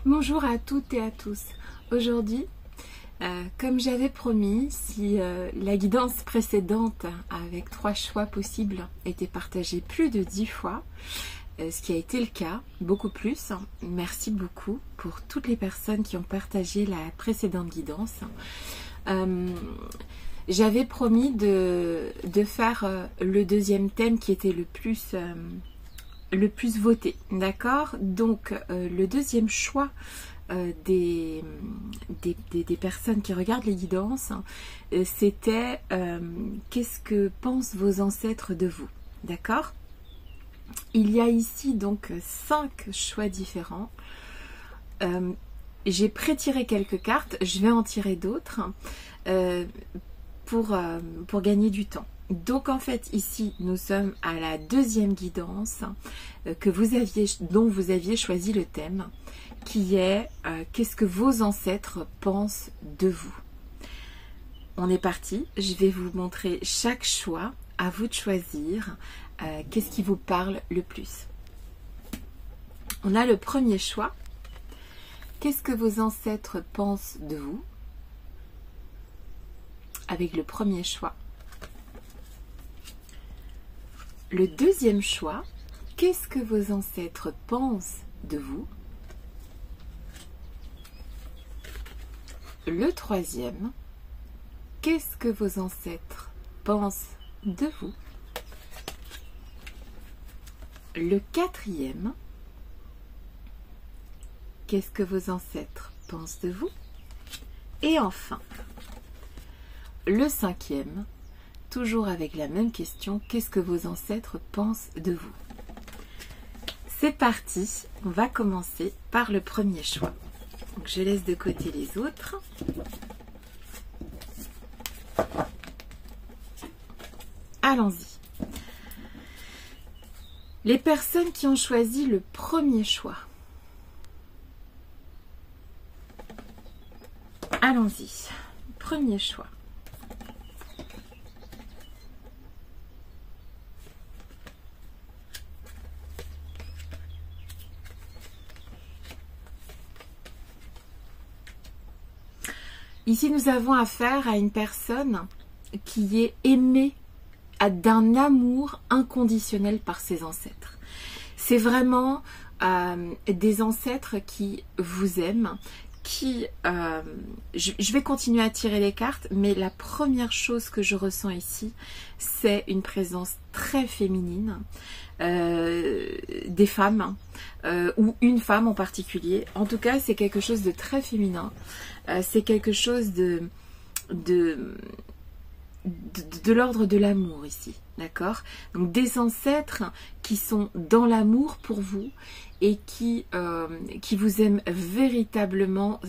Bonjour à toutes et à tous. Aujourd'hui, comme j'avais promis, si la guidance précédente avec 3 choix possibles était partagée plus de 10 fois, ce qui a été le cas, beaucoup plus. Merci beaucoup pour toutes les personnes qui ont partagé la précédente guidance. J'avais promis de faire le deuxième thème qui était le plus voté, d'accord? Donc le deuxième choix des personnes qui regardent les guidances, c'était qu'est-ce que pensent vos ancêtres de vous, d'accord? Il y a ici donc 5 choix différents. J'ai pré-tiré quelques cartes, je vais en tirer d'autres pour gagner du temps. Donc en fait ici nous sommes à la deuxième guidance dont vous aviez choisi le thème, qui est qu'est-ce que vos ancêtres pensent de vous. On est parti, je vais vous montrer chaque choix, à vous de choisir qu'est-ce qui vous parle le plus. On a le premier choix, qu'est-ce que vos ancêtres pensent de vous, avec le premier choix. Le deuxième choix, qu'est-ce que vos ancêtres pensent de vous? Le troisième, qu'est-ce que vos ancêtres pensent de vous? Le quatrième, qu'est-ce que vos ancêtres pensent de vous? Et enfin, le cinquième, toujours avec la même question, qu'est-ce que vos ancêtres pensent de vous? C'est parti, on va commencer par le premier choix. Donc je laisse de côté les autres. Allons-y. Les personnes qui ont choisi le premier choix. Allons-y. Premier choix. Ici, nous avons affaire à une personne qui est aimée d'un amour inconditionnel par ses ancêtres. C'est vraiment des ancêtres qui vous aiment, je vais continuer à tirer les cartes, mais la première chose que je ressens ici, c'est une présence très féminine des femmes, ou une femme en particulier. En tout cas, c'est quelque chose de très féminin. C'est quelque chose de l'ordre de l'amour ici, d'accord? Donc des ancêtres qui sont dans l'amour pour vous et qui vous aiment véritablement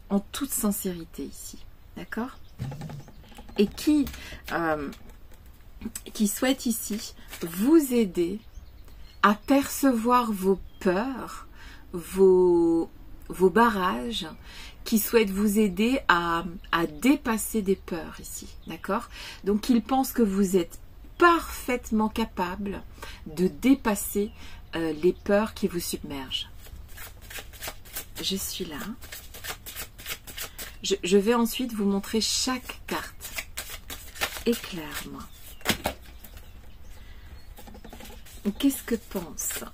en toute sincérité ici, d'accord? Et qui souhaitent ici vous aider à percevoir vos peurs, vos barrages, qui souhaitent vous aider à dépasser des peurs ici, d'accord? Donc ils pensent que vous êtes parfaitement capable de dépasser les peurs qui vous submergent. Je suis là. Je vais ensuite vous montrer chaque carte. Éclaire-moi. Qu'est-ce que pensent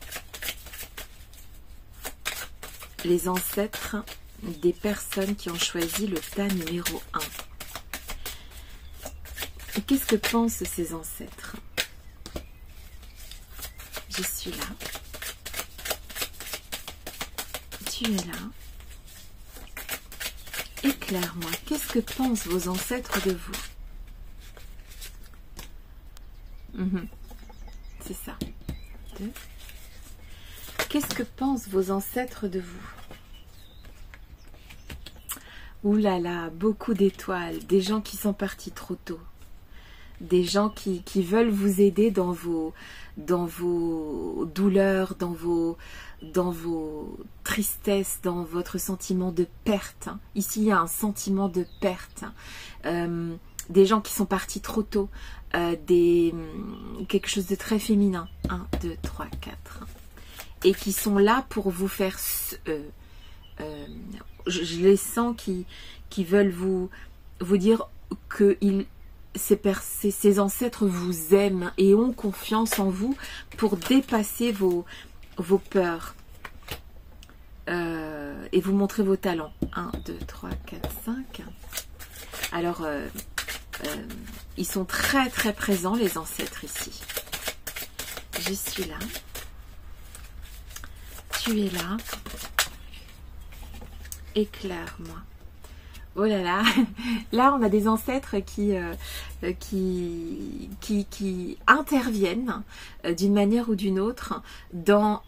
les ancêtres des personnes qui ont choisi le tas numéro 1? Qu'est-ce que pensent ces ancêtres? Je suis là. Tu es là. Éclaire-moi. Qu'est-ce que pensent vos ancêtres de vous? C'est ça. 2. Qu'est-ce que pensent vos ancêtres de vous? Ouh là là, beaucoup d'étoiles, des gens qui sont partis trop tôt, des gens qui veulent vous aider dans vos douleurs, dans vos tristesses, dans votre sentiment de perte. Ici, il y a un sentiment de perte. Des gens qui sont partis trop tôt, quelque chose de très féminin. 1, 2, 3, 4. Et qui sont là pour vous faire je les sens qui veulent vous dire que ces ancêtres vous aiment et ont confiance en vous pour dépasser vos peurs et vous montrer vos talents. 1, 2, 3, 4, 5. Alors, ils sont très très présents, les ancêtres ici. Je suis là. Tu es là. Éclaire-moi. Oh là là, là on a des ancêtres qui interviennent d'une manière ou d'une autre dans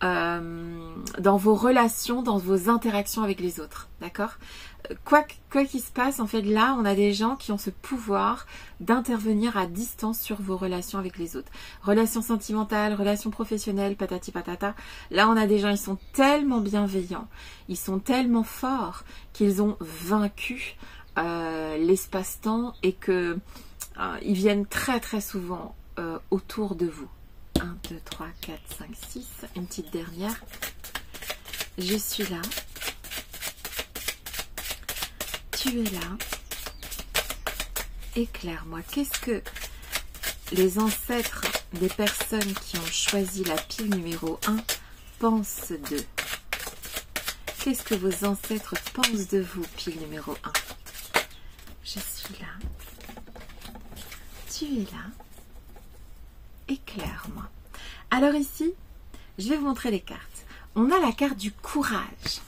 vos relations, dans vos interactions avec les autres, d'accord? Quoi qu'il se passe, en fait, là, on a des gens qui ont ce pouvoir d'intervenir à distance sur vos relations avec les autres. Relations sentimentales, relations professionnelles, patati patata. Là, on a des gens, ils sont tellement bienveillants, ils sont tellement forts qu'ils ont vaincu l'espace-temps et que ils viennent très très souvent autour de vous. 1, 2, 3, 4, 5, 6. Une petite dernière. Je suis là. Tu es là. Éclaire-moi. Qu'est-ce que les ancêtres des personnes qui ont choisi la pile numéro 1 pensent d'eux? Qu'est-ce que vos ancêtres pensent de vous, pile numéro 1? Je suis là. Tu es là. Éclaire-moi. Alors ici, je vais vous montrer les cartes. On a la carte du courage,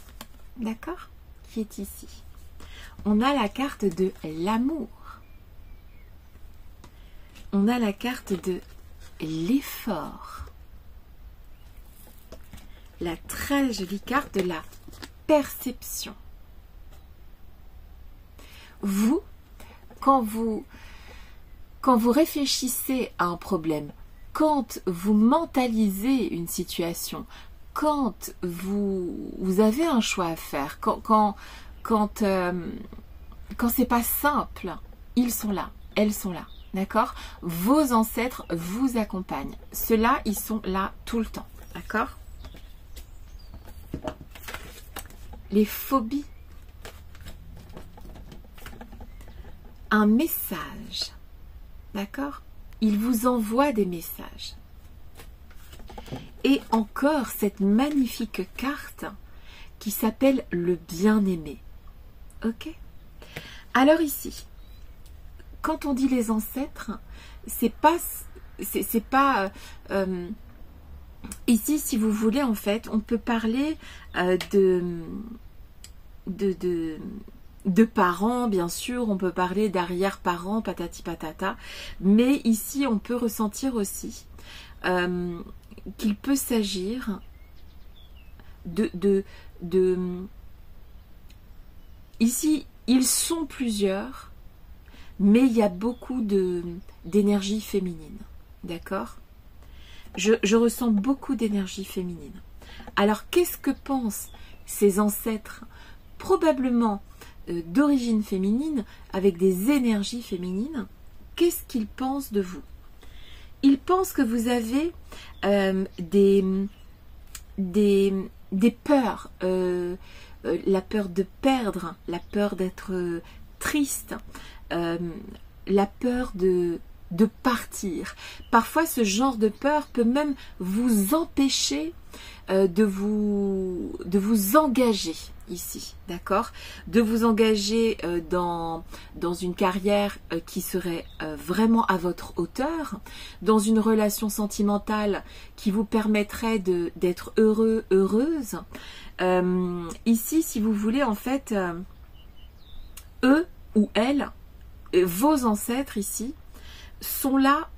d'accord, qui est ici. On a la carte de l'amour. On a la carte de l'effort. La très jolie carte de la perception. Vous, quand vous réfléchissez à un problème, quand vous mentalisez une situation, quand vous avez un choix à faire, quand c'est pas simple, ils sont là, elles sont là, d'accord? Vos ancêtres vous accompagnent. Ceux-là, ils sont là tout le temps, d'accord? Les phobies. Un message, d'accord? Il vous envoie des messages. Et encore cette magnifique carte qui s'appelle le bien-aimé. Ok? Alors ici, quand on dit les ancêtres, c'est pas ici, si vous voulez, en fait, on peut parler de parents, bien sûr, on peut parler d'arrière-parents, patati patata, mais ici, on peut ressentir aussi qu'il peut s'agir ici, ils sont plusieurs, mais il y a beaucoup d'énergie féminine, d'accord? Je ressens beaucoup d'énergie féminine. Alors, qu'est-ce que pensent ces ancêtres, probablement d'origine féminine, avec des énergies féminines? Qu'est-ce qu'ils pensent de vous? Ils pensent que vous avez des peurs, la peur de perdre, la peur d'être triste, la peur de partir. Parfois, ce genre de peur peut même vous empêcher de vous engager ici, d'accord? De vous engager dans une carrière qui serait vraiment à votre hauteur, dans une relation sentimentale qui vous permettrait d'être heureux, heureuse. Ici, si vous voulez, en fait, eux ou elles, vos ancêtres ici, sont là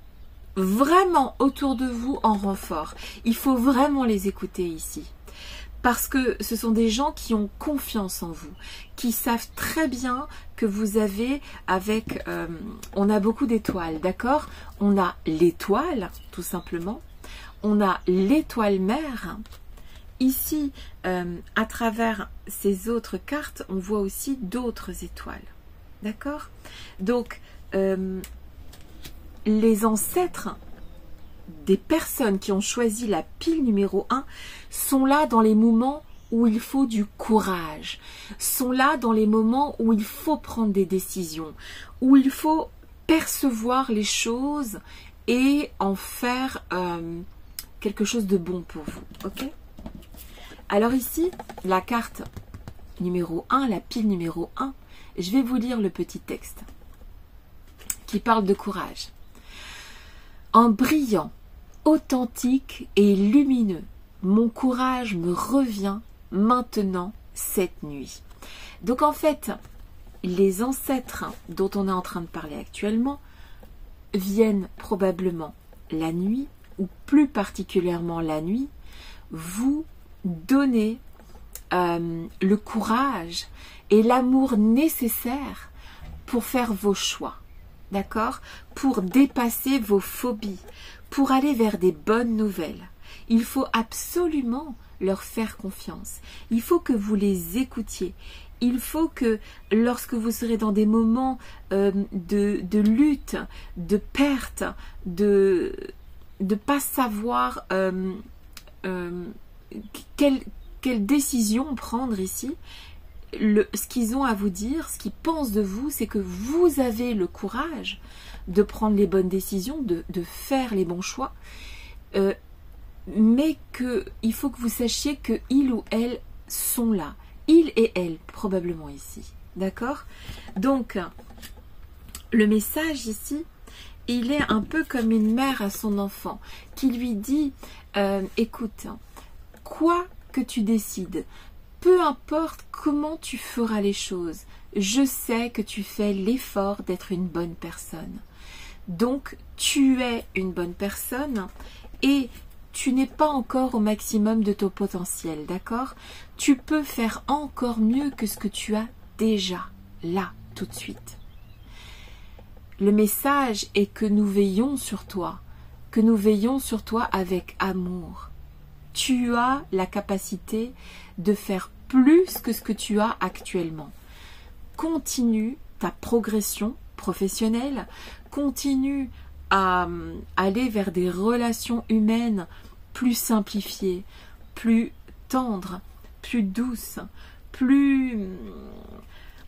vraiment autour de vous en renfort. Il faut vraiment les écouter ici. Parce que ce sont des gens qui ont confiance en vous, qui savent très bien que vous avez avec... on a beaucoup d'étoiles, d'accord? On a l'étoile, tout simplement. On a l'étoile mère. Ici, à travers ces autres cartes, on voit aussi d'autres étoiles. D'accord? Donc, les ancêtres des personnes qui ont choisi la pile numéro 1 sont là dans les moments où il faut du courage, sont là dans les moments où il faut prendre des décisions, où il faut percevoir les choses et en faire quelque chose de bon pour vous. Ok? Alors ici, la carte numéro 1, la pile numéro 1, je vais vous lire le petit texte qui parle de courage. En brillant, authentique et lumineux, mon courage me revient maintenant cette nuit. Donc en fait, les ancêtres dont on est en train de parler actuellement viennent probablement la nuit, ou plus particulièrement la nuit, vous donner le courage et l'amour nécessaire pour faire vos choix, d'accord? Pour dépasser vos phobies, pour aller vers des bonnes nouvelles. Il faut absolument leur faire confiance. Il faut que vous les écoutiez. Il faut que lorsque vous serez dans des moments de lutte, de perte, de pas savoir quelle décision prendre ici, ce qu'ils ont à vous dire, ce qu'ils pensent de vous, c'est que vous avez le courage de prendre les bonnes décisions, de faire les bons choix, mais qu'il faut que vous sachiez que il ou elle sont là. Il et elle, probablement ici. D'accord? Donc, le message ici, il est un peu comme une mère à son enfant, qui lui dit, écoute, quoi que tu décides, peu importe comment tu feras les choses, je sais que tu fais l'effort d'être une bonne personne. Donc, tu es une bonne personne et tu n'es pas encore au maximum de ton potentiel, d'accord? Tu peux faire encore mieux que ce que tu as déjà, là, tout de suite. Le message est que nous veillons sur toi, avec amour. Tu as la capacité de faire plus que ce que tu as actuellement. Continue ta progression professionnelle, continue à aller vers des relations humaines plus simplifiées, plus tendres, plus douces, plus...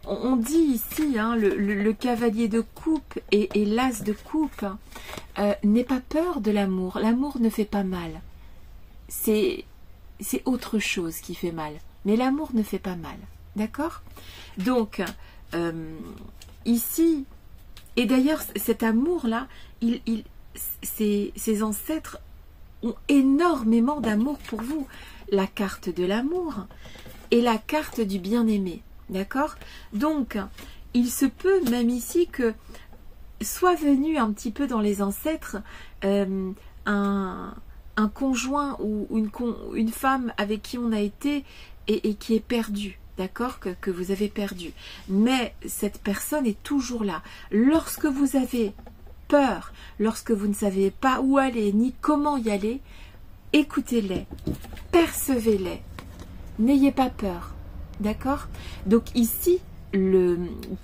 On dit ici, hein, le cavalier de coupe et l'as de coupe, n'aie pas peur de l'amour. L'amour ne fait pas mal. C'est autre chose qui fait mal. Mais l'amour ne fait pas mal. D'accord? Donc, ici, et d'ailleurs, cet amour-là, ses ancêtres ont énormément d'amour pour vous. La carte de l'amour et la carte du bien-aimé. D'accord? Donc, il se peut même ici que soit venu un petit peu dans les ancêtres un conjoint ou une femme avec qui on a été et qui est perdue. D'accord? Que vous avez perdu. Mais cette personne est toujours là. Lorsque vous avez peur, lorsque vous ne savez pas où aller ni comment y aller, écoutez-les, percevez-les, n'ayez pas peur. D'accord? Donc ici,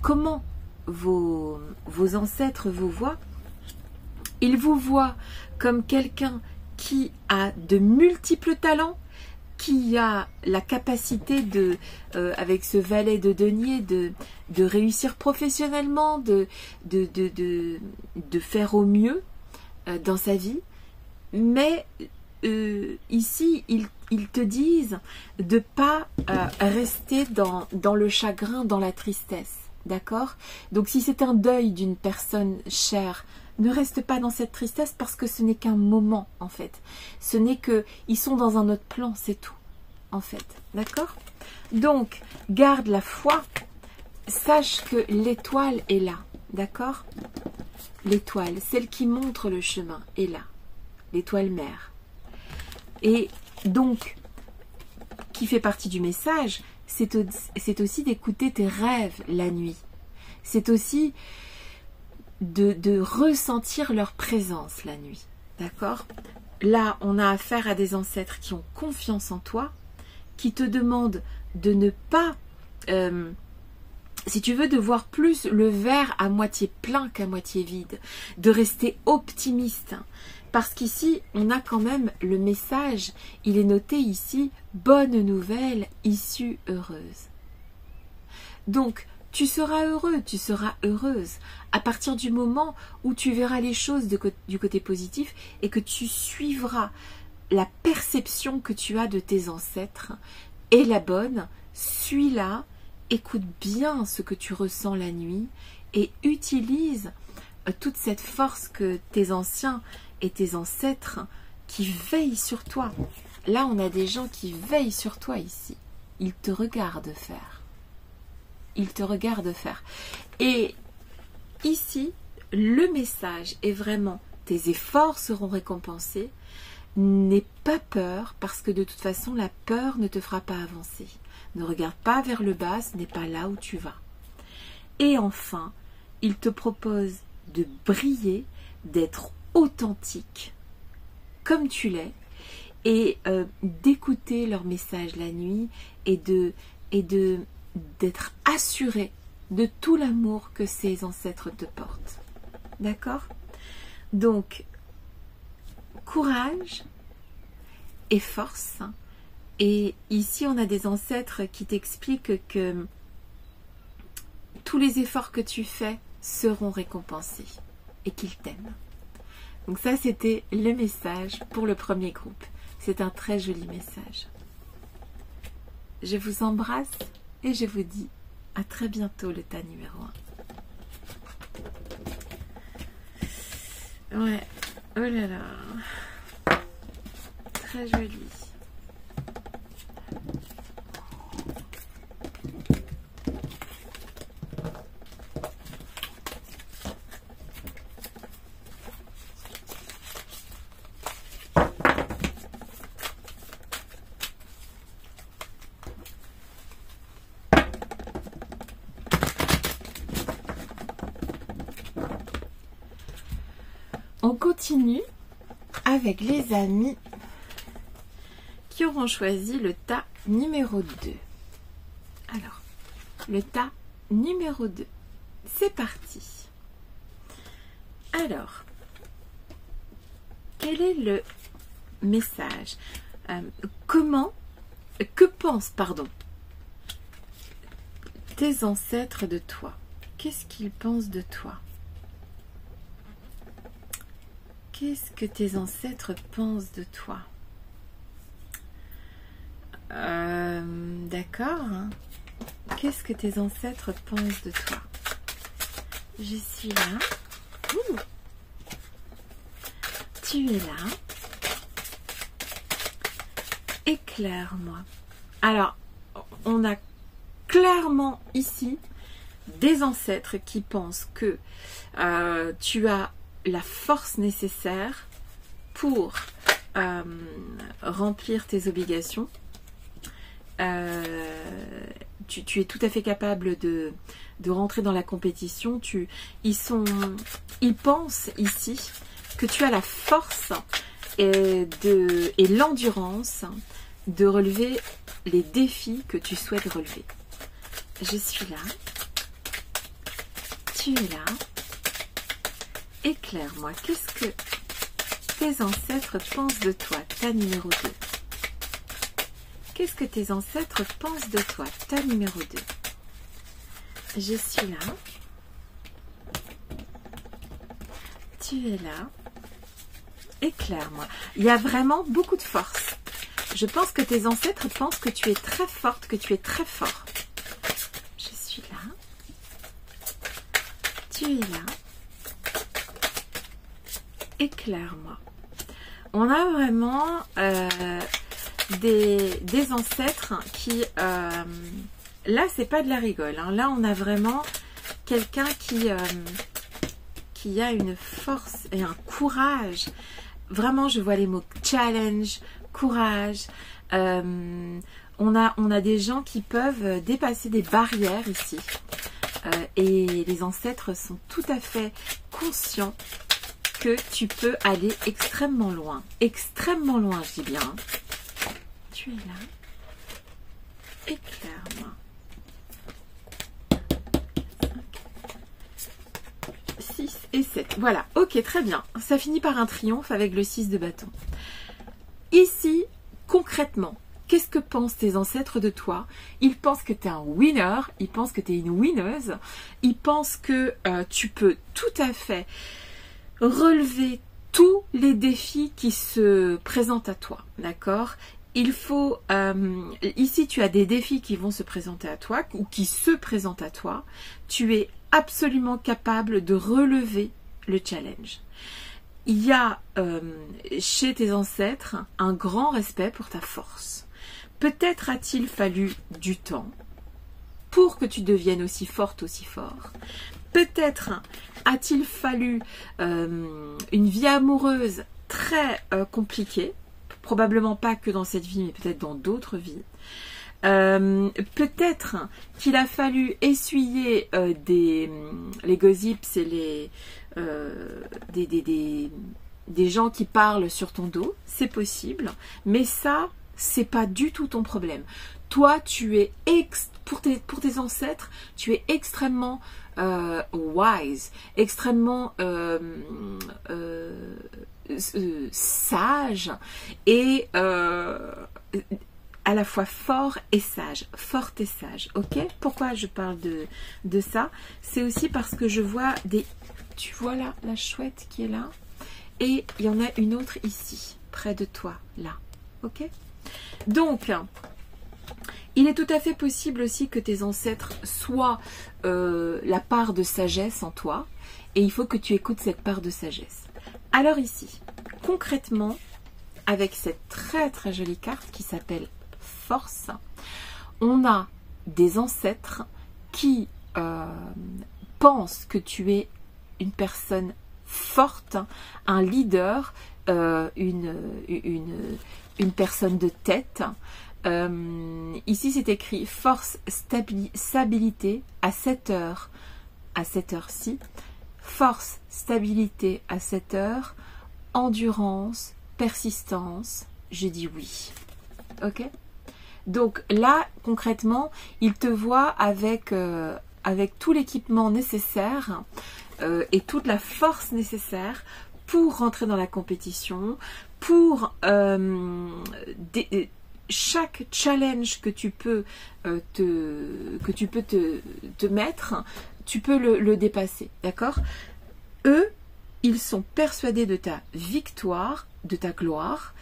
comment vos ancêtres vous voient? Ils vous voient comme quelqu'un qui a de multiples talents, qui a la capacité avec ce valet de denier, de réussir professionnellement, de faire au mieux dans sa vie. Mais ici, ils te disent de ne pas rester dans le chagrin, dans la tristesse. D'accord? Donc si c'est un deuil d'une personne chère, ne reste pas dans cette tristesse parce que ce n'est qu'un moment en fait. Ce n'est que, ils sont dans un autre plan, c'est tout en fait. D'accord? Donc, garde la foi, sache que l'étoile est là. D'accord? L'étoile, celle qui montre le chemin, est là. L'étoile mère. Et donc, qui fait partie du message, c'est aussi d'écouter tes rêves la nuit. C'est aussi de ressentir leur présence la nuit. D'accord? Là, on a affaire à des ancêtres qui ont confiance en toi, qui te demandent de ne pas, si tu veux, de voir plus le verre à moitié plein qu'à moitié vide, de rester optimiste, Parce qu'ici, on a quand même le message, il est noté ici, bonne nouvelle, issue heureuse. Donc, tu seras heureux, tu seras heureuse à partir du moment où tu verras les choses du côté positif et que tu suivras la perception que tu as de tes ancêtres est la bonne, suis-la, écoute bien ce que tu ressens la nuit et utilise toute cette force que tes anciens et tes ancêtres qui veillent sur toi. Là, on a des gens qui veillent sur toi ici. Ils te regardent faire. Ils te regardent faire. Et ici, le message est vraiment tes efforts seront récompensés. N'aie pas peur parce que de toute façon, la peur ne te fera pas avancer. Ne regarde pas vers le bas, ce n'est pas là où tu vas. Et enfin, il te propose de briller, d'être authentique comme tu l'es et d'écouter leur message la nuit et d'être assuré de tout l'amour que ces ancêtres te portent. D'accord? Donc, courage et force. Et ici, on a des ancêtres qui t'expliquent que tous les efforts que tu fais seront récompensés et qu'ils t'aiment. Donc ça, c'était le message pour le premier groupe. C'est un très joli message. Je vous embrasse et je vous dis à très bientôt, le tas numéro 1. Ouais, oh là là. Très joli. On continue avec les amis qui auront choisi le tas numéro 2. Alors, le tas numéro 2. C'est parti. Alors, quel est le message? Que pensent, tes ancêtres de toi? Qu'est-ce qu'ils pensent de toi? Qu'est-ce que tes ancêtres pensent de toi? D'accord. Qu'est-ce que tes ancêtres pensent de toi? Je suis là. Ouh. Tu es là. Éclaire-moi. Alors, on a clairement ici des ancêtres qui pensent que tu as la force nécessaire pour remplir tes obligations. Tu es tout à fait capable de rentrer dans la compétition. Ils pensent ici que tu as la force et l'endurance de relever les défis que tu souhaites relever. Je suis là. Tu es là. Éclaire-moi, qu'est-ce que tes ancêtres pensent de toi, ta numéro 2? Qu'est-ce que tes ancêtres pensent de toi, ta numéro 2? Je suis là. Tu es là. Éclaire-moi. Il y a vraiment beaucoup de force. Je pense que tes ancêtres pensent que tu es très forte, que tu es très fort. Je suis là. Tu es là. Éclaire-moi. On a vraiment des ancêtres qui... là, c'est pas de la rigole. Hein. Là, on a vraiment quelqu'un qui a une force et un courage. Vraiment, je vois les mots challenge, courage. On a des gens qui peuvent dépasser des barrières ici. Et les ancêtres sont tout à fait conscients que tu peux aller extrêmement loin. Extrêmement loin, je dis bien. Hein. Tu es là. Éclaire-moi. 6 et 7. tête. Voilà, ok, très bien. Ça finit par un triomphe avec le 6 de bâton. Ici, concrètement, qu'est-ce que pensent tes ancêtres de toi? Ils pensent que tu es un winner, ils pensent que tu es une winneuse, ils pensent que tu peux tout à fait relever tous les défis qui se présentent à toi, d'accord? Il faut, ici tu as des défis qui vont se présenter à toi ou qui se présentent à toi. Tu es absolument capable de relever le challenge. Il y a chez tes ancêtres un grand respect pour ta force. Peut-être a-t-il fallu du temps pour que tu deviennes aussi forte, aussi fort. Peut-être a-t-il fallu une vie amoureuse très compliquée. Probablement pas que dans cette vie, mais peut-être dans d'autres vies. Peut-être qu'il a fallu essuyer les gossips et des gens qui parlent sur ton dos. C'est possible, mais ça, c'est pas du tout ton problème. Toi, tu es pour tes ancêtres, tu es extrêmement wise, extrêmement sage et à la fois fort et sage, forte et sage, ok? Pourquoi je parle de ça? C'est aussi parce que je vois tu vois là, la chouette qui est là, et il y en a une autre ici, près de toi, là, ok? Donc, il est tout à fait possible aussi que tes ancêtres soient la part de sagesse en toi, et il faut que tu écoutes cette part de sagesse. Alors ici, concrètement, avec cette très très jolie carte qui s'appelle Force, on a des ancêtres qui pensent que tu es une personne forte, un leader, une personne de tête. Ici c'est écrit force, stabilité à cette heure, à cette heure-ci. Force, stabilité à cette heure, endurance, persistance, je dis oui. Ok? Donc là, concrètement, il te voit avec tout l'équipement nécessaire et toute la force nécessaire pour rentrer dans la compétition, pour chaque challenge que tu peux te mettre, tu peux le dépasser, d'accord? Eux, ils sont persuadés de ta victoire, de ta gloire,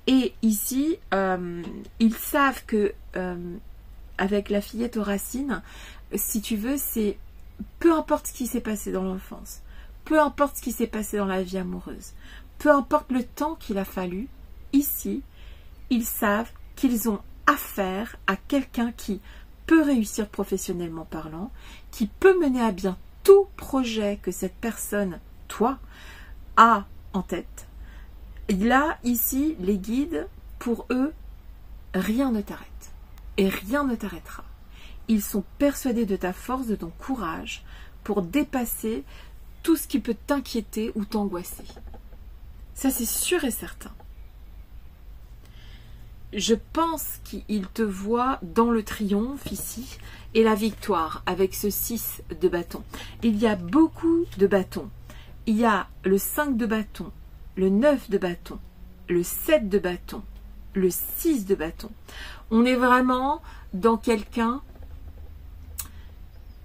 et ici, ils savent que avec la fillette aux racines, si tu veux, c'est peu importe ce qui s'est passé dans l'enfance, peu importe ce qui s'est passé dans la vie amoureuse, peu importe le temps qu'il a fallu, ici, ils savent qu'ils ont affaire à quelqu'un qui peut réussir professionnellement parlant, qui peut mener à bien tout projet que cette personne, toi, a en tête. Et là, ici, les guides, pour eux, rien ne t'arrête. Et rien ne t'arrêtera. Ils sont persuadés de ta force, de ton courage, pour dépasser tout ce qui peut t'inquiéter ou t'angoisser. Ça, c'est sûr et certain. Je pense qu'il te voit dans le triomphe ici et la victoire avec ce 6 de bâton. Il y a beaucoup de bâtons. Il y a le 5 de bâton, le 9 de bâton, le 7 de bâton, le 6 de bâton. On est vraiment dans quelqu'un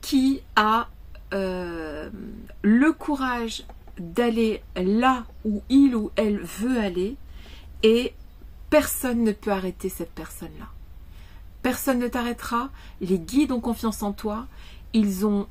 qui a le courage d'aller là où il ou elle veut aller et personne ne peut arrêter cette personne-là. Personne ne t'arrêtera. Les guides ont confiance en toi. Ils ont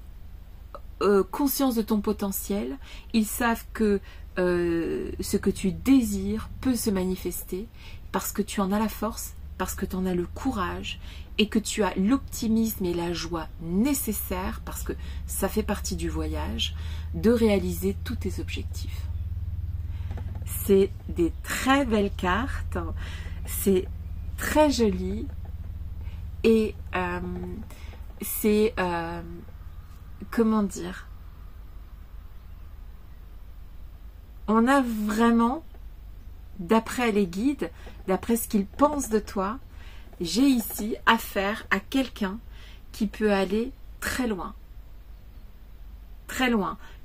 conscience de ton potentiel. Ils savent que ce que tu désires peut se manifester parce que tu en as la force, parce que tu en as le courage et que tu as l'optimisme et la joie nécessaires, parce que ça fait partie du voyage, de réaliser tous tes objectifs. C'est des très belles cartes, c'est très joli et c'est, comment dire, on a vraiment, d'après les guides, d'après ce qu'ils pensent de toi, j'ai ici affaire à quelqu'un qui peut aller très loin,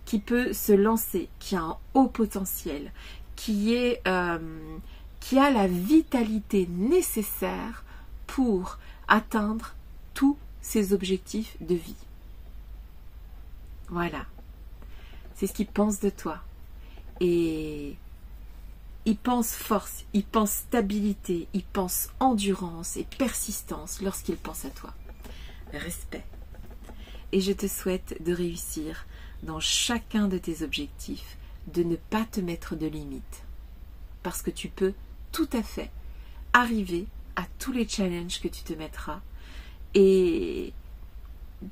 qui peut se lancer, qui a un haut potentiel, qui a la vitalité nécessaire pour atteindre tous ses objectifs de vie. Voilà. C'est ce qu'il pense de toi. Et il pense force, il pense stabilité, il pense endurance et persistance lorsqu'il pense à toi. Respect. Et je te souhaite de réussir dans chacun de tes objectifs, de ne pas te mettre de limites. Parce que tu peux tout à fait arriver à tous les challenges que tu te mettras. Et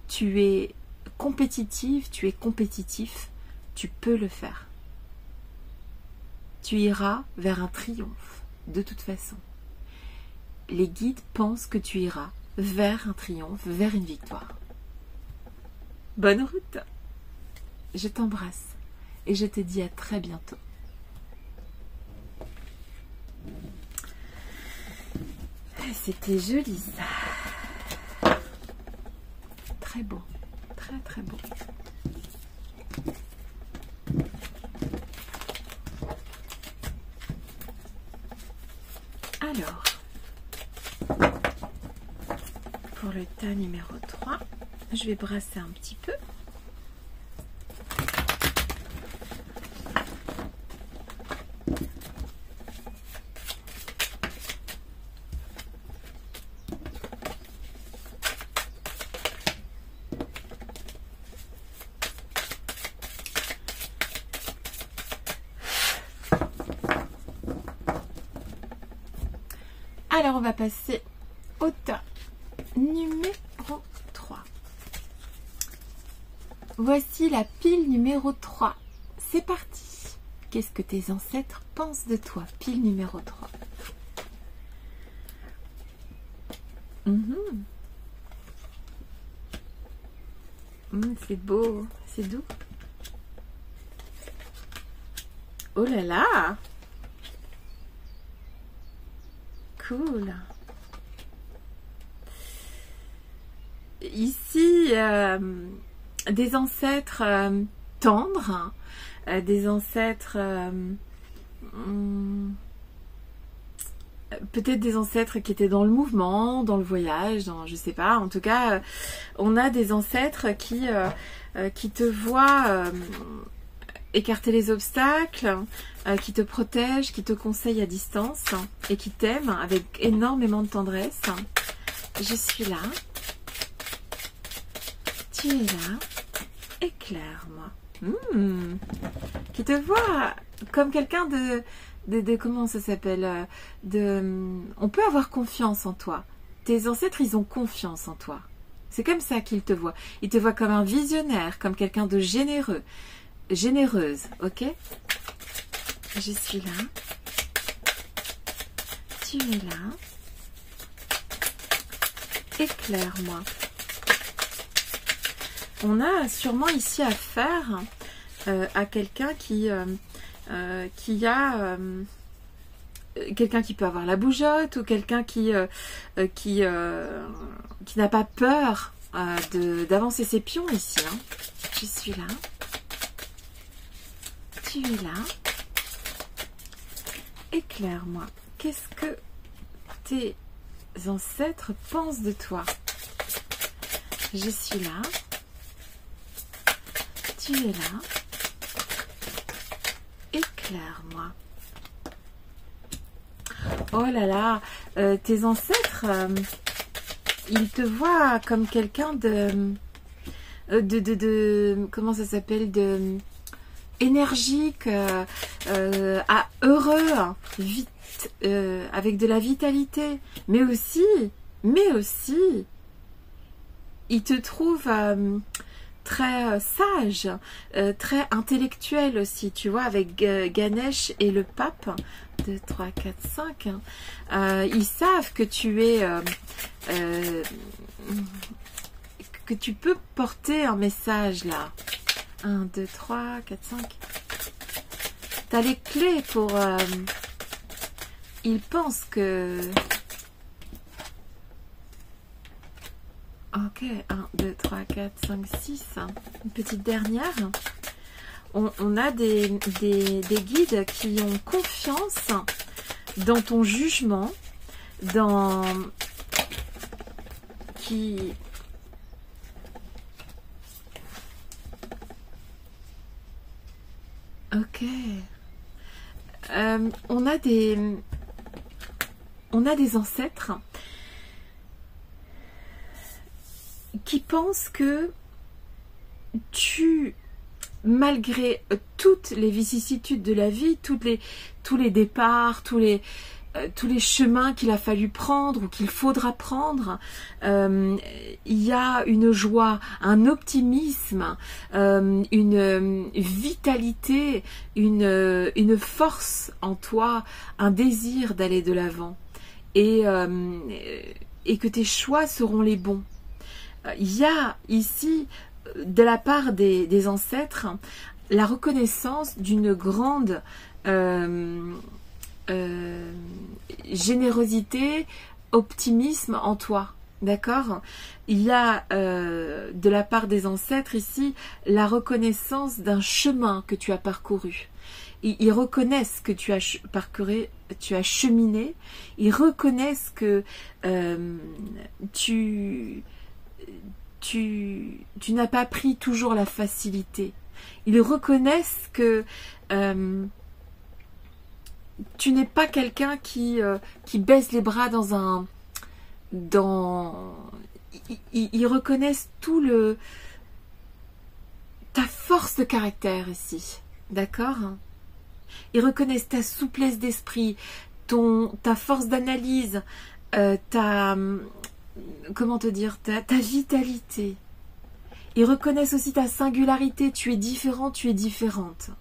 tu es compétitive, tu es compétitif, tu peux le faire. Tu iras vers un triomphe, de toute façon. Les guides pensent que tu iras vers un triomphe, vers une victoire. Bonne route! Je t'embrasse et je te dis à très bientôt. C'était joli ça. Très beau, très très beau. Alors, pour le tas numéro 3, je vais brasser un petit peu. Alors, on va passer au tas numéro 3. Voici la pile numéro 3. C'est parti. Qu'est-ce que tes ancêtres pensent de toi? Pile numéro 3. C'est beau, c'est doux. Oh là là! Cool. Ici, des ancêtres tendres, des ancêtres, peut-être des ancêtres qui étaient dans le mouvement, dans le voyage, dans, je sais pas. En tout cas, on a des ancêtres qui te voient écarter les obstacles, qui te protègent, qui te conseillent à distance et qui t'aiment avec énormément de tendresse. Je suis là. Tu es là. Éclaire-moi. Qui te voit comme quelqu'un de comment ça s'appelle, on peut avoir confiance en toi. Tes ancêtres, ils ont confiance en toi. C'est comme ça qu'ils te voient. Ils te voient comme un visionnaire, comme quelqu'un de généreux. Généreuse, ok? Je suis là. Tu es là. Éclaire-moi. On a sûrement ici affaire à quelqu'un qui a quelqu'un qui peut avoir la bougeotte ou quelqu'un qui n'a pas peur d'avancer ses pions ici. Hein. Je suis là. Tu es là. Éclaire-moi. Qu'est-ce que tes ancêtres pensent de toi? Je suis là. Tu es là. Éclaire-moi. Oh là là, tes ancêtres, ils te voient comme quelqu'un de comment ça s'appelle, de énergique, heureux, vite, avec de la vitalité, mais aussi, il te trouve très sage, très intellectuel aussi, tu vois, avec Ganesh et le pape. 2, 3, 4, 5. Ils savent que tu es que tu peux porter un message là. 1, 2, 3, 4, 5. Tu as les clés pour... ils pensent que... Ok, 1, 2, 3, 4, 5, 6. Une petite dernière. on a des guides qui ont confiance dans ton jugement, Ok. On a des ancêtres qui pensent que malgré toutes les vicissitudes de la vie, tous les départs, tous les chemins qu'il a fallu prendre ou qu'il faudra prendre, il y a une joie, un optimisme, une vitalité, une force en toi, un désir d'aller de l'avant, et que tes choix seront les bons. Il y a ici, de la part des ancêtres, la reconnaissance d'une grande générosité, optimisme en toi, d'accord? Il y a de la part des ancêtres ici la reconnaissance d'un chemin que tu as parcouru. Ils reconnaissent que tu as parcouru, tu as cheminé. Ils reconnaissent que tu n'as pas pris toujours la facilité. Ils reconnaissent que tu n'es pas quelqu'un qui baisse les bras ils reconnaissent ta force de caractère ici, d'accord? Ils reconnaissent ta souplesse d'esprit, ta force d'analyse, comment te dire, ta vitalité. Ils reconnaissent aussi ta singularité, tu es différent, tu es différente.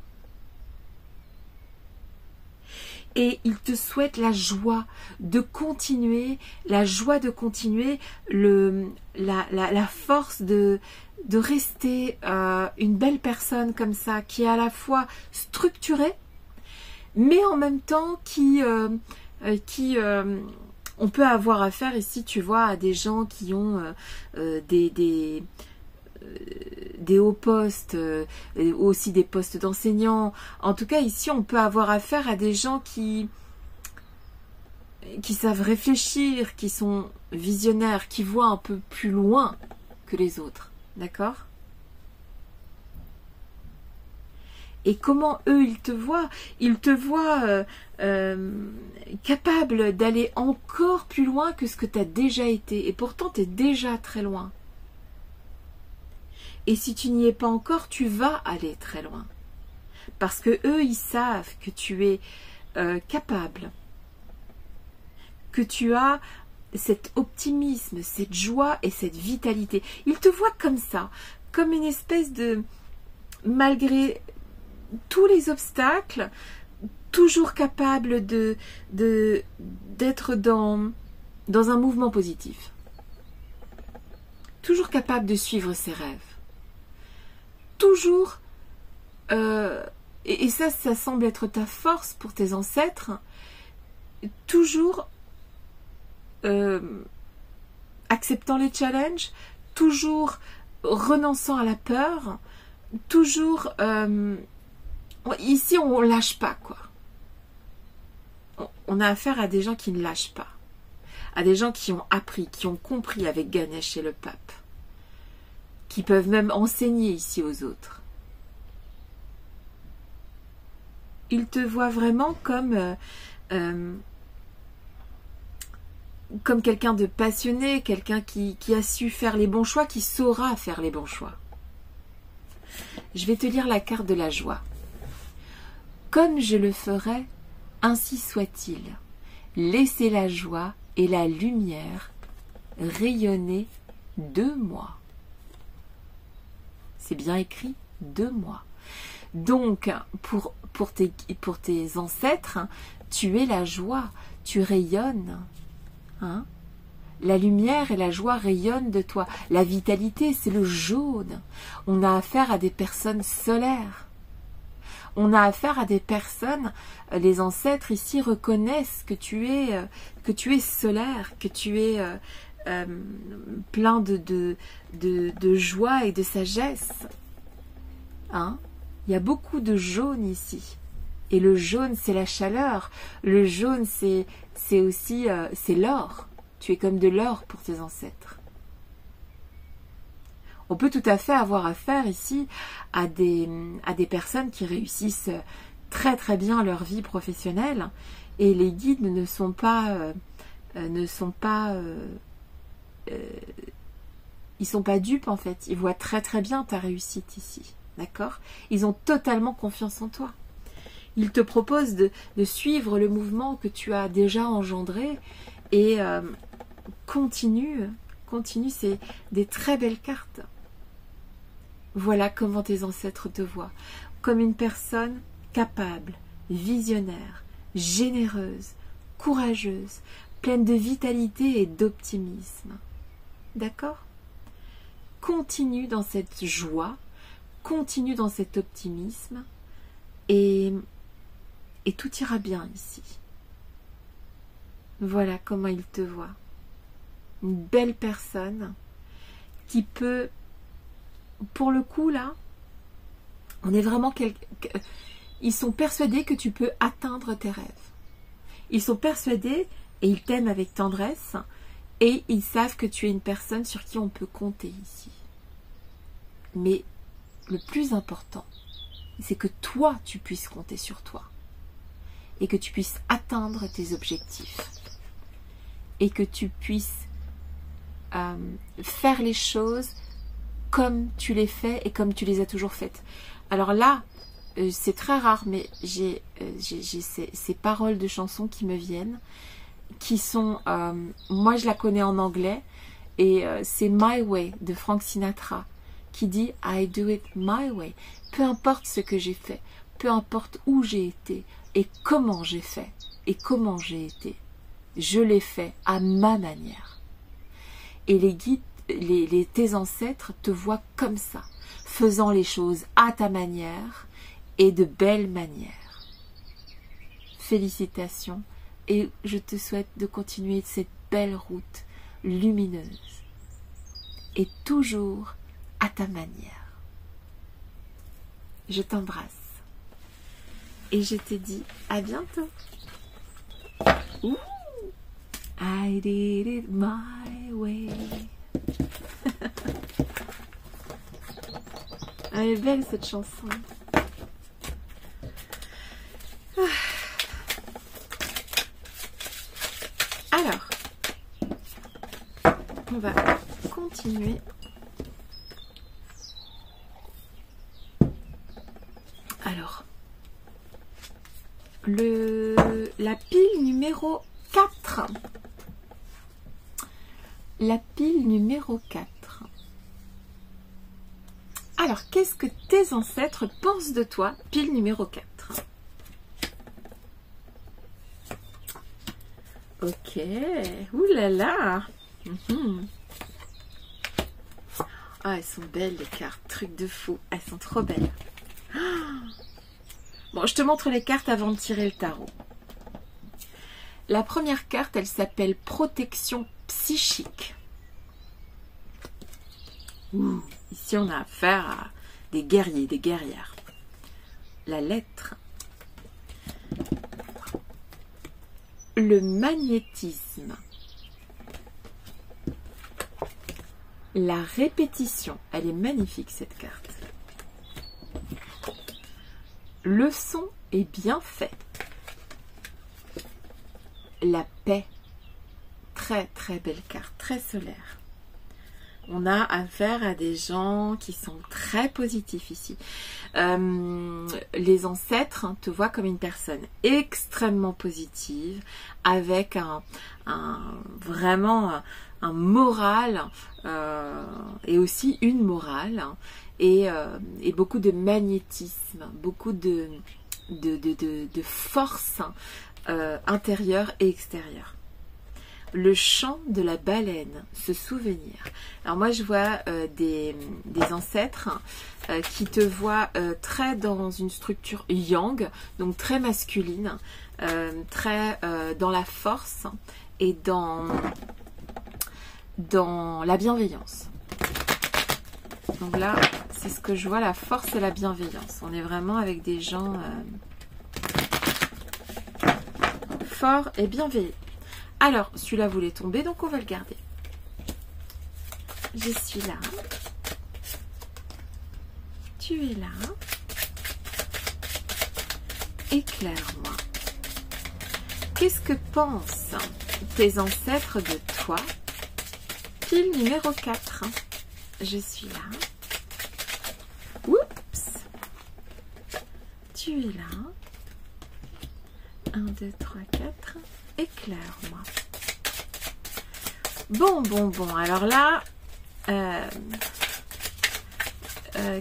Et ils te souhaitent la joie de continuer, la force de rester une belle personne comme ça, qui est à la fois structurée, mais en même temps on peut avoir affaire ici, tu vois, à des gens qui ont des hauts postes, aussi des postes d'enseignants. En tout cas, ici, on peut avoir affaire à des gens qui savent réfléchir, qui sont visionnaires, qui voient un peu plus loin que les autres. D'accord ? Et comment eux, ils te voient? Ils te voient capable d'aller encore plus loin que ce que tu as déjà été. Et pourtant, tu es déjà très loin. Et si tu n'y es pas encore, tu vas aller très loin. Parce que eux, ils savent que tu es capable. Que tu as cet optimisme, cette joie et cette vitalité. Ils te voient comme ça. Comme une espèce de... Malgré tous les obstacles, toujours capable d'être dans un mouvement positif. Toujours capable de suivre ses rêves. Toujours, et ça semble être ta force pour tes ancêtres, toujours acceptant les challenges, toujours renonçant à la peur, toujours... ici, on ne lâche pas, quoi. On a affaire à des gens qui ne lâchent pas. À des gens qui ont appris, qui ont compris avec Ganesh et le pape. Qui peuvent même enseigner ici aux autres. Ils te voient vraiment comme quelqu'un de passionné, quelqu'un qui a su faire les bons choix, qui saura faire les bons choix. Je vais te lire la carte de la joie. Comme je le ferai, ainsi soit-il. Laissez la joie et la lumière rayonner de moi. C'est bien écrit, de moi. Donc, pour tes ancêtres, tu es la joie, tu rayonnes. Hein? La lumière et la joie rayonnent de toi. La vitalité, c'est le jaune. On a affaire à des personnes solaires. On a affaire à des personnes, les ancêtres ici reconnaissent que tu es solaire, que tu es plein de joie et de sagesse. Hein? Il y a beaucoup de jaune ici. Et le jaune, c'est la chaleur. Le jaune, c'est aussi c'est l'or. Tu es comme de l'or pour tes ancêtres. On peut tout à fait avoir affaire ici à des personnes qui réussissent très très bien leur vie professionnelle. Et les guides ne sont pas ils sont pas dupes en fait. Ils voient très très bien ta réussite ici. D'accord? Ils ont totalement confiance en toi. Ils te proposent de suivre le mouvement que tu as déjà engendré et continue, c'est des très belles cartes. Voilà comment tes ancêtres te voient, comme une personne capable, visionnaire, généreuse, courageuse, pleine de vitalité et d'optimisme. D'accord? Continue dans cette joie, continue dans cet optimisme et tout ira bien ici. Voilà comment il te voit. Une belle personne qui peut, pour le coup là, on est vraiment ils sont persuadés que tu peux atteindre tes rêves. Ils sont persuadés et ils t'aiment avec tendresse et ils savent que tu es une personne sur qui on peut compter ici. Mais le plus important, c'est que toi, tu puisses compter sur toi et que tu puisses atteindre tes objectifs et que tu puisses faire les choses comme tu les fais et comme tu les as toujours faites. Alors là, c'est très rare, mais j'ai ces paroles de chansons qui me viennent, qui sont, moi je la connais en anglais, et c'est My Way de Frank Sinatra, qui dit I do it my way. Peu importe ce que j'ai fait, peu importe où j'ai été, et comment j'ai fait, et comment j'ai été, je l'ai fait à ma manière. Et les guides, tes ancêtres te voient comme ça, faisant les choses à ta manière et de belle manière. Félicitations et je te souhaite de continuer cette belle route lumineuse et toujours à ta manière. Je t'embrasse et je te dis à bientôt. Ouh, I did it my way. Elle est belle cette chanson. Alors, on va continuer. Alors, la pile numéro 4. La pile numéro 4. Alors, qu'est-ce que tes ancêtres pensent de toi? Pile numéro 4. Ok. Ouh là là. Ah, elles sont belles les cartes. Truc de fou. Elles sont trop belles. Bon, je te montre les cartes avant de tirer le tarot. La première carte, elle s'appelle Protection psychique. Ouh, ici, on a affaire à des guerriers, des guerrières. La lettre. Le magnétisme. La répétition. Elle est magnifique, cette carte. Le son est bien fait. La paix. Très, très belle carte. Très solaire. On a affaire à des gens qui sont très positifs ici. Les ancêtres te voient comme une personne extrêmement positive, avec vraiment un moral et aussi une morale et beaucoup de magnétisme, beaucoup de force intérieure et extérieure. Le chant de la baleine, se souvenir. Alors moi je vois des ancêtres qui te voient très dans une structure yang, donc très masculine, très dans la force et dans la bienveillance. Donc là, c'est ce que je vois, la force et la bienveillance. On est vraiment avec des gens forts et bienveillants. Alors, celui-là voulait tomber, donc on va le garder. Je suis là. Tu es là. Éclaire-moi. Qu'est-ce que pensent tes ancêtres de toi? Pile numéro 4. Je suis là. Oups. Tu es là. 1, 2, 3, 4. Éclaire-moi. Bon. Alors là,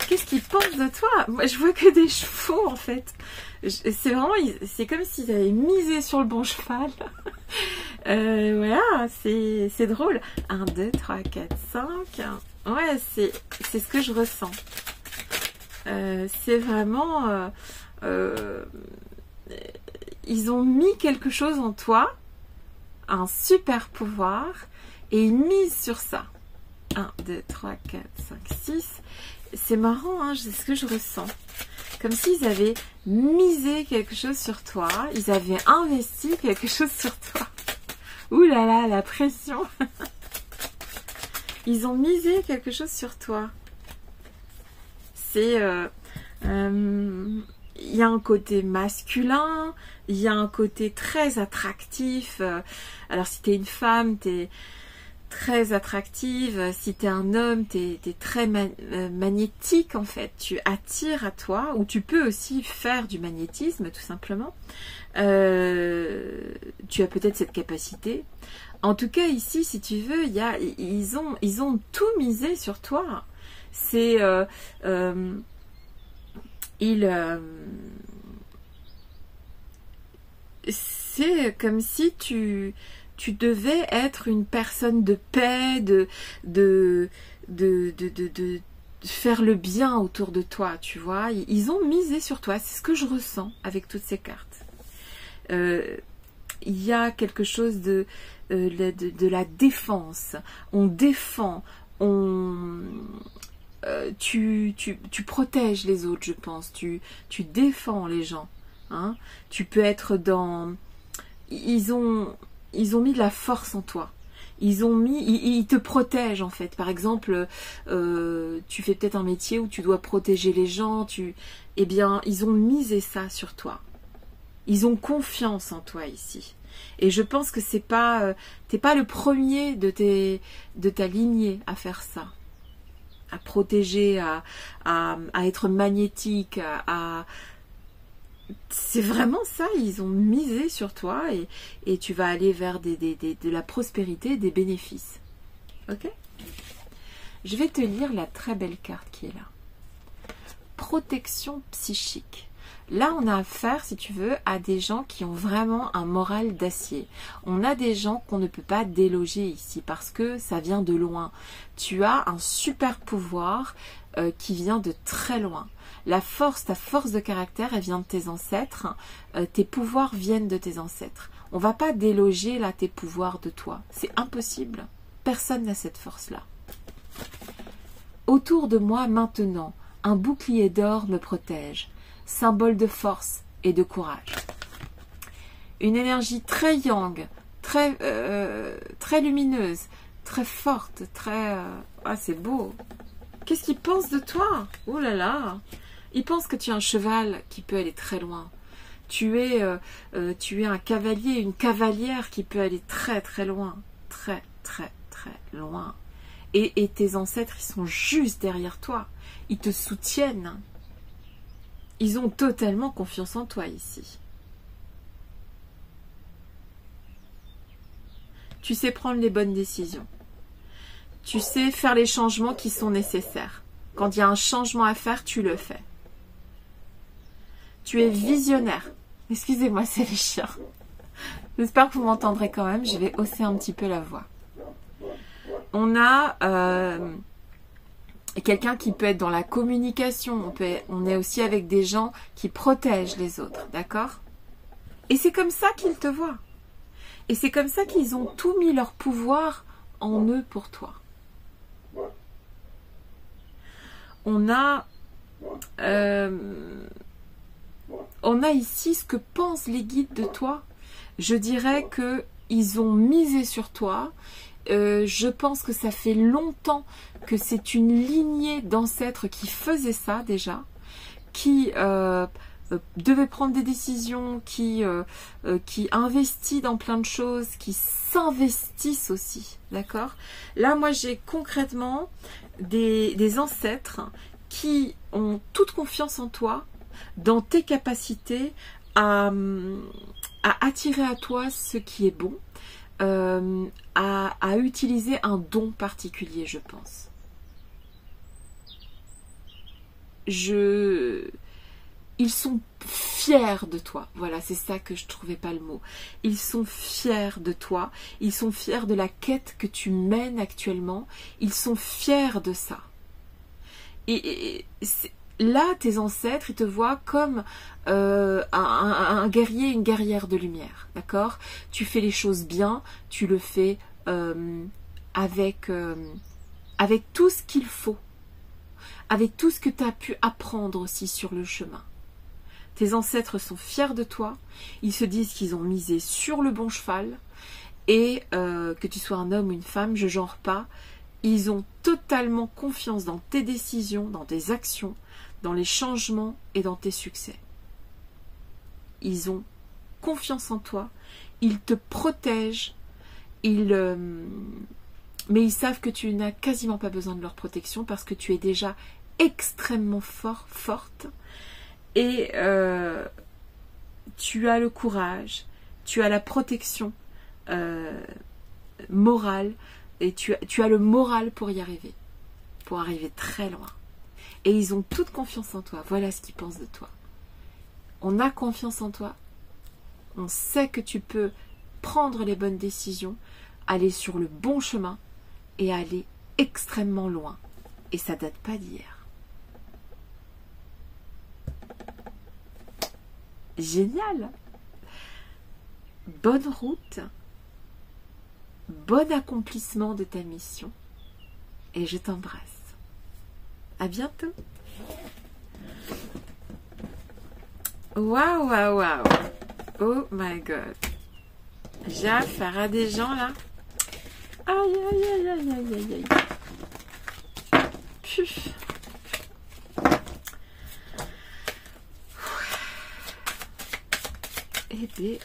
qu'est-ce qu'ils pensent de toi? Moi, je vois que des chevaux, en fait. C'est vraiment, c'est comme s'ils avaient misé sur le bon cheval. Voilà, c'est drôle. 1, 2, 3, 4, 5. Ouais, c'est ce que je ressens. C'est vraiment... ils ont mis quelque chose en toi, un super pouvoir, et ils misent sur ça. 1, 2, 3, 4, 5, 6. C'est marrant, hein, c'est ce que je ressens. Comme s'ils avaient misé quelque chose sur toi, ils avaient investi quelque chose sur toi. Ouh là là, la pression. Ils ont misé quelque chose sur toi. C'est... il y a un côté masculin, il y a un côté très attractif. Alors si tu es une femme, tu es très attractive. Si tu es un homme, tu es très magnétique en fait. Tu attires à toi, ou tu peux aussi faire du magnétisme tout simplement. Tu as peut-être cette capacité. En tout cas ici, si tu veux, ils ont tout misé sur toi. C'est... c'est comme si tu devais être une personne de paix, de faire le bien autour de toi, tu vois. Ils ont misé sur toi, c'est ce que je ressens avec toutes ces cartes. Il y a quelque chose de la défense. On défend, tu protèges les autres, je pense. Tu défends les gens. Hein. Tu peux être dans... Ils ont mis de la force en toi. Ils te protègent en fait. Par exemple, tu fais peut-être un métier où tu dois protéger les gens. Eh bien, ils ont misé ça sur toi. Ils ont confiance en toi ici. Et je pense que t'es pas le premier de ta lignée à faire ça. À protéger, à être magnétique, c'est vraiment ça, ils ont misé sur toi et tu vas aller vers de la prospérité, des bénéfices. Ok? Je vais te lire la très belle carte qui est là. Protection psychique. Là, on a affaire, si tu veux, à des gens qui ont vraiment un moral d'acier. On a des gens qu'on ne peut pas déloger ici parce que ça vient de loin. Tu as un super pouvoir qui vient de très loin. Ta force de caractère, elle vient de tes ancêtres. Tes pouvoirs viennent de tes ancêtres. On ne va pas déloger là tes pouvoirs de toi. C'est impossible. Personne n'a cette force-là. Autour de moi maintenant, un bouclier d'or me protège. Symbole de force et de courage. Une énergie très yang, très lumineuse, très forte, très... Ah, c'est beau. Qu'est-ce qu'ils pensent de toi? Oh là là. Ils pensent que tu es un cheval qui peut aller très loin. Tu es un cavalier, une cavalière qui peut aller très très loin. Très très très loin. Et tes ancêtres, ils sont juste derrière toi. Ils te soutiennent. Ils ont totalement confiance en toi ici. Tu sais prendre les bonnes décisions. Tu sais faire les changements qui sont nécessaires. Quand il y a un changement à faire, tu le fais. Tu es visionnaire. Excusez-moi, c'est les chiens. J'espère que vous m'entendrez quand même. Je vais hausser un petit peu la voix. On a... quelqu'un qui peut être dans la communication, on est aussi avec des gens qui protègent les autres, d'accord? Et c'est comme ça qu'ils te voient. Et c'est comme ça qu'ils ont tout mis leur pouvoir en eux pour toi. on a ici ce que pensent les guides de toi. Je dirais qu'ils ont misé sur toi. Je pense que ça fait longtemps que c'est une lignée d'ancêtres qui faisait ça déjà, qui devait prendre des décisions, qui investit dans plein de choses, qui s'investissent aussi, d'accord? Là, moi, j'ai concrètement des ancêtres qui ont toute confiance en toi, dans tes capacités à attirer à toi ce qui est bon, à utiliser un don particulier, je pense. Ils sont fiers de toi. Voilà, c'est ça que je trouvais pas le mot. Ils sont fiers de toi. Ils sont fiers de la quête que tu mènes actuellement. Ils sont fiers de ça. Et là, tes ancêtres, ils te voient comme un guerrier, une guerrière de lumière. D'accord? Tu fais les choses bien. Tu le fais avec tout ce qu'il faut. Avec tout ce que tu as pu apprendre aussi sur le chemin. Tes ancêtres sont fiers de toi, ils se disent qu'ils ont misé sur le bon cheval, et que tu sois un homme ou une femme, je genre pas, ils ont totalement confiance dans tes décisions, dans tes actions, dans les changements et dans tes succès. Ils ont confiance en toi, ils te protègent, mais ils savent que tu n'as quasiment pas besoin de leur protection parce que tu es déjà extrêmement forte. Et tu as le courage, tu as la protection morale, et tu as le moral pour y arriver très loin. Et ils ont toute confiance en toi. Voilà ce qu'ils pensent de toi. On a confiance en toi. On sait que tu peux prendre les bonnes décisions, aller sur le bon chemin et aller extrêmement loin. Et ça date pas d'hier. Génial! Bonne route, bon accomplissement de ta mission et je t'embrasse. À bientôt! Waouh, waouh, waouh! Oh my god! J'ai affaire à des gens là. Aïe, aïe, aïe, aïe, aïe, aïe, aïe. Puf! Eh bien,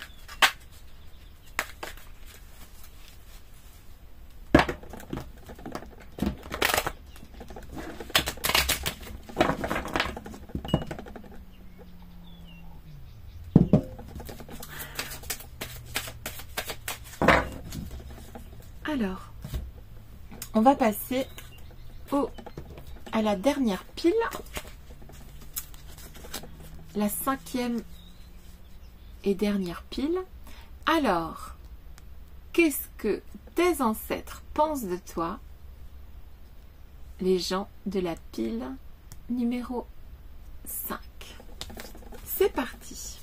alors, on va passer à la dernière pile, la 5e et dernière pile. Alors, qu'est-ce que tes ancêtres pensent de toi, les gens de la pile numéro 5? C'est parti.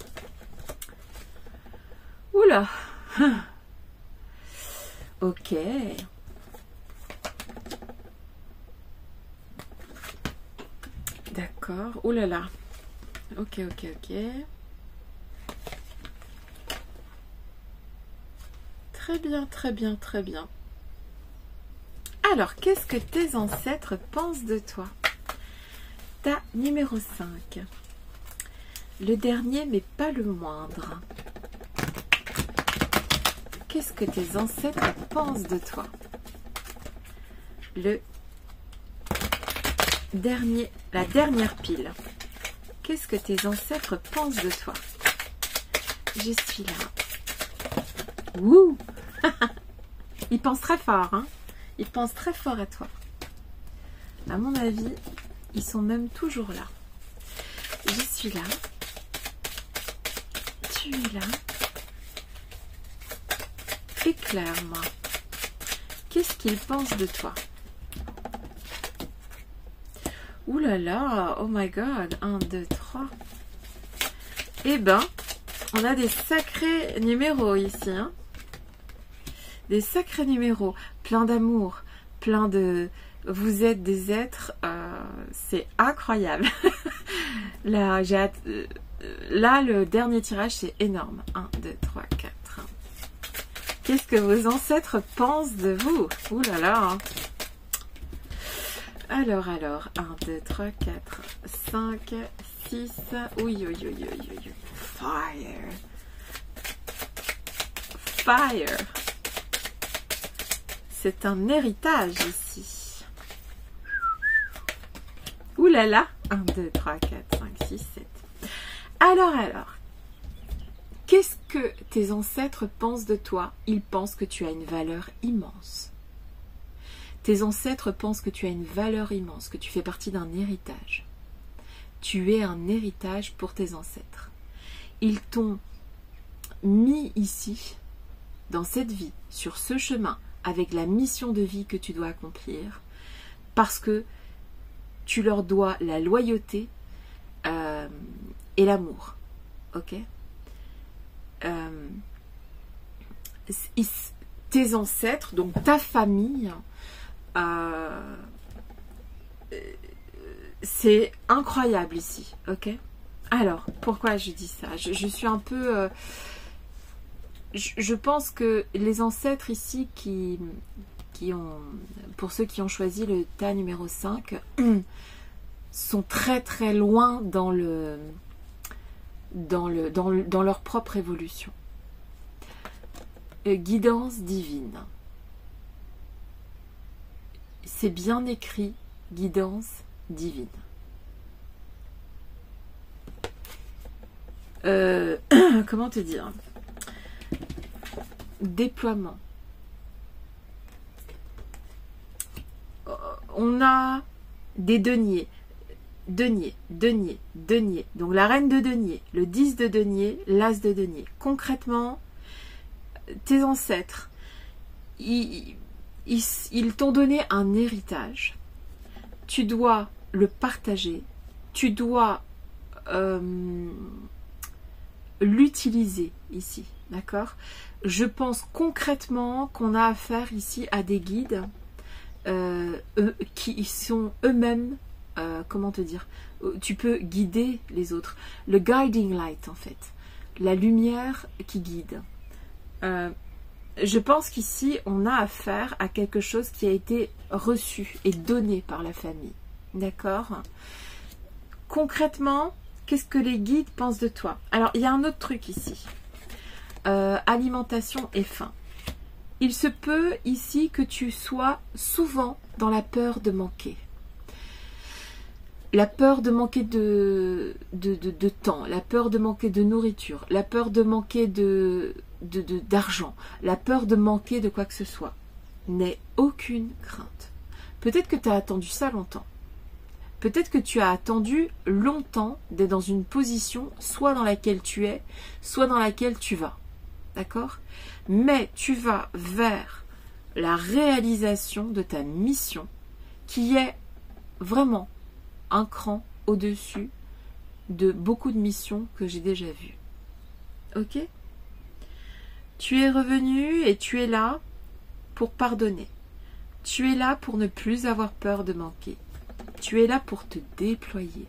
Oula. Ok. D'accord. Oulala. Là là. Ok, ok, ok. Très bien, très bien, très bien. Alors, qu'est-ce que tes ancêtres pensent de toi? Ta numéro 5. Le dernier, mais pas le moindre. Qu'est-ce que tes ancêtres pensent de toi? Le dernier, la dernière pile. Qu'est-ce que tes ancêtres pensent de toi? Je suis là. Wouh! Ils pensent très fort, hein? Ils pensent très fort à toi. À mon avis, ils sont même toujours là. Je suis là. Tu es là. Éclaire-moi. Qu'est-ce qu'ils pensent de toi? Ouh là là, oh my god, 1, 2, 3. Eh ben, on a des sacrés numéros ici, hein? Des sacrés numéros, plein d'amour, plein de... Vous êtes des êtres c'est incroyable. Là, là, le dernier tirage, c'est énorme. 1, 2, 3, 4. Qu'est-ce que vos ancêtres pensent de vous? Ouh là là. Alors, 1, 2, 3, 4, 5, 6. Oui, oui, oui, oui, oui, oui. Fire. Fire. C'est un héritage ici. Ouh là là. 1, 2, 3, 4, 5, 6, 7. Alors. Qu'est-ce que tes ancêtres pensent de toi? Ils pensent que tu as une valeur immense. Tes ancêtres pensent que tu as une valeur immense, que tu fais partie d'un héritage. Tu es un héritage pour tes ancêtres. Ils t'ont mis ici, dans cette vie, sur ce chemin, avec la mission de vie que tu dois accomplir, parce que tu leur dois la loyauté et l'amour. Ok? Tes ancêtres, donc ta famille, c'est incroyable ici, ok? Alors, pourquoi je dis ça? Je suis un peu... je pense que les ancêtres ici qui ont... Pour ceux qui ont choisi le tas numéro 5, sont très très loin dans leur propre évolution. Guidance divine. C'est bien écrit, guidance divine. Comment te dire? Déploiement. On a des deniers. Denier. Donc la reine de denier, le 10 de denier, l'as de denier. Concrètement, tes ancêtres, ils t'ont donné un héritage. Tu dois le partager. Tu dois l'utiliser ici. D'accord? Je pense concrètement qu'on a affaire ici à des guides qui sont eux-mêmes, comment te dire, tu peux guider les autres. Le guiding light en fait. La lumière qui guide. Je pense qu'ici, on a affaire à quelque chose qui a été reçu et donné par la famille. D'accord? Concrètement, qu'est-ce que les guides pensent de toi? Alors, il y a un autre truc ici. Alimentation et faim. Il se peut ici que tu sois souvent dans la peur de manquer. La peur de manquer de temps, la peur de manquer de nourriture, la peur de manquer d'argent, la peur de manquer de quoi que ce soit. N'aie aucune crainte. Peut-être que tu as attendu ça longtemps. Peut-être que tu as attendu longtemps d'être dans une position soit dans laquelle tu es, soit dans laquelle tu vas. D'accord? Mais tu vas vers la réalisation de ta mission qui est vraiment un cran au-dessus de beaucoup de missions que j'ai déjà vues. Ok? Tu es revenu et tu es là pour pardonner. Tu es là pour ne plus avoir peur de manquer. Tu es là pour te déployer.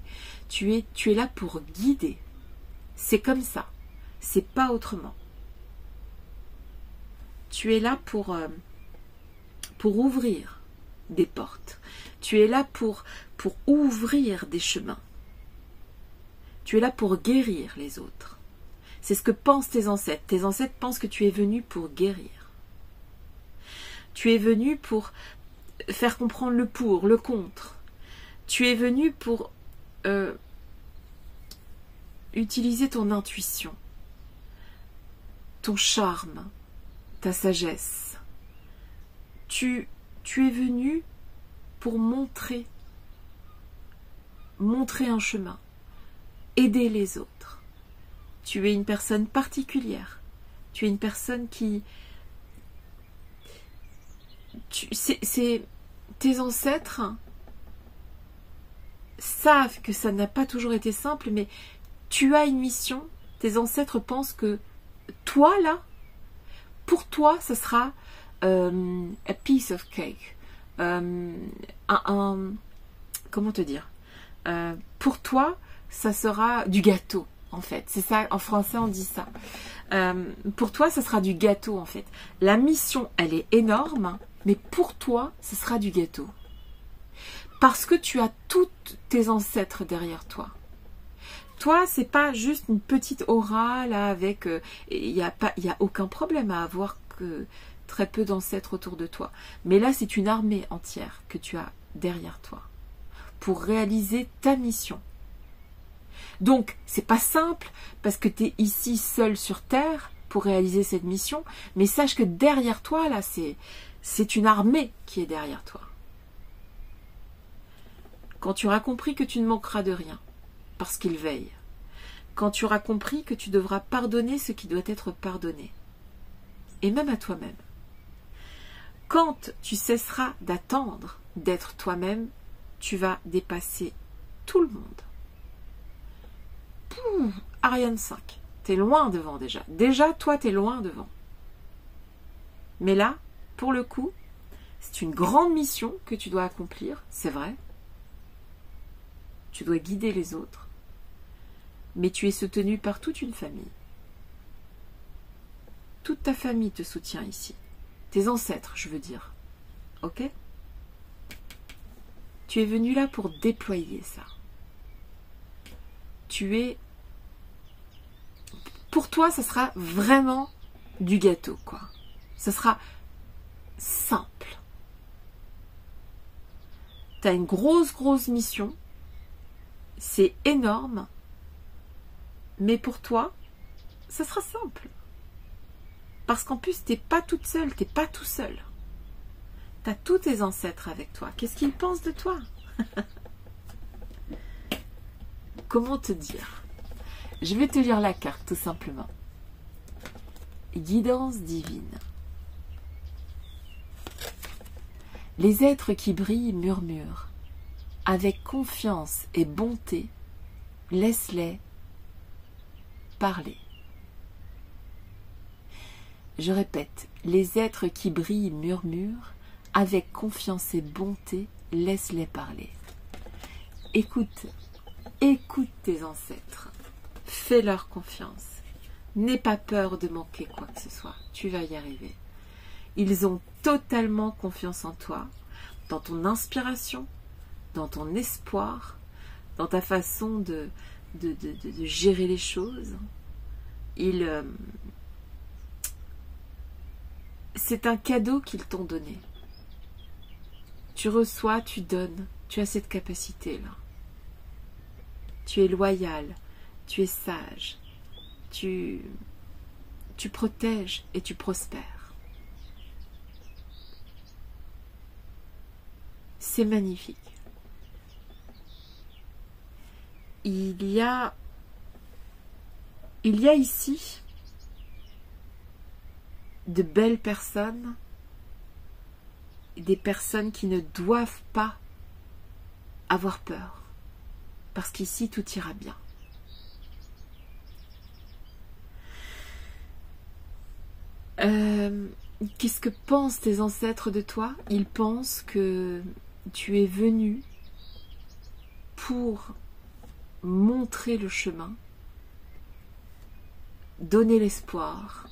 Tu es là pour guider. C'est comme ça. C'est pas autrement. Tu es là pour ouvrir des portes. Tu es là pour ouvrir des chemins. Tu es là pour guérir les autres. C'est ce que pensent tes ancêtres. Tes ancêtres pensent que tu es venu pour guérir. Tu es venu pour faire comprendre le pour, le contre. Tu es venu pour utiliser ton intuition, ton charme, ta sagesse. Tu es venu pour montrer un chemin, aider les autres. Tu es une personne particulière. Tu es une personne qui... tes ancêtres savent que ça n'a pas toujours été simple, mais tu as une mission. Tes ancêtres pensent que toi, là, pour toi, ça sera a piece of cake. comment te dire, pour toi, ça sera du gâteau, en fait. C'est ça, en français, on dit ça. Pour toi, ça sera du gâteau, en fait. La mission, elle est énorme, mais pour toi, ce sera du gâteau. Parce que tu as tous tes ancêtres derrière toi. Toi, c'est pas juste une petite aura, là, avec... Il n'y a aucun problème à avoir que très peu d'ancêtres autour de toi. Mais là, c'est une armée entière que tu as derrière toi pour réaliser ta mission. Donc, c'est pas simple parce que tu es ici seul sur Terre pour réaliser cette mission, mais sache que derrière toi, là, c'est une armée qui est derrière toi. Quand tu auras compris que tu ne manqueras de rien, parce qu'il veille, quand tu auras compris que tu devras pardonner ce qui doit être pardonné, et même à toi-même, quand tu cesseras d'attendre d'être toi-même, tu vas dépasser tout le monde. Pouh, Ariane 5, t'es loin devant déjà. Déjà, toi, t'es loin devant. Mais là, pour le coup, c'est une grande mission que tu dois accomplir, c'est vrai. Tu dois guider les autres. Mais tu es soutenu par toute une famille. Toute ta famille te soutient ici. Tes ancêtres, je veux dire. Ok ? Tu es venu là pour déployer ça. Pour toi, ça sera vraiment du gâteau, quoi. Ça sera simple. Tu as une grosse mission. C'est énorme. Mais pour toi, ça sera simple. Parce qu'en plus, t'es pas toute seule, t'es pas tout seul. Tu as tous tes ancêtres avec toi. Qu'est-ce qu'ils pensent de toi? Comment te dire? Je vais te lire la carte, tout simplement. Guidance divine. Les êtres qui brillent murmurent. Avec confiance et bonté, laisse-les parler. Je répète, les êtres qui brillent murmurent. Avec confiance et bonté, laisse-les parler. Écoute tes ancêtres. Fais-leur confiance. N'aie pas peur de manquer quoi que ce soit. Tu vas y arriver. Ils ont totalement confiance en toi, dans ton inspiration, dans ton espoir, dans ta façon de gérer les choses. C'est un cadeau qu'ils t'ont donné. Tu reçois, tu donnes. Tu as cette capacité-là. Tu es loyal, tu es sage, tu protèges et tu prospères. C'est magnifique. Il y a ici de belles personnes, des personnes qui ne doivent pas avoir peur. Parce qu'ici, tout ira bien. Qu'est-ce que pensent tes ancêtres de toi? Ils pensent que tu es venu pour montrer le chemin, donner l'espoir,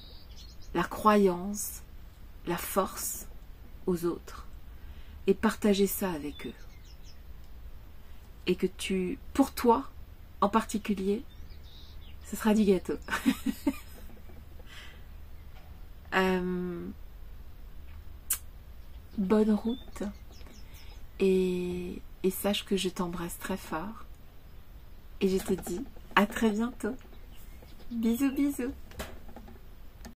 la croyance, la force aux autres et partager ça avec eux. Et que pour toi, en particulier, ce sera du gâteau. Bonne route et sache que je t'embrasse très fort et je te dis à très bientôt. Bisous bisous.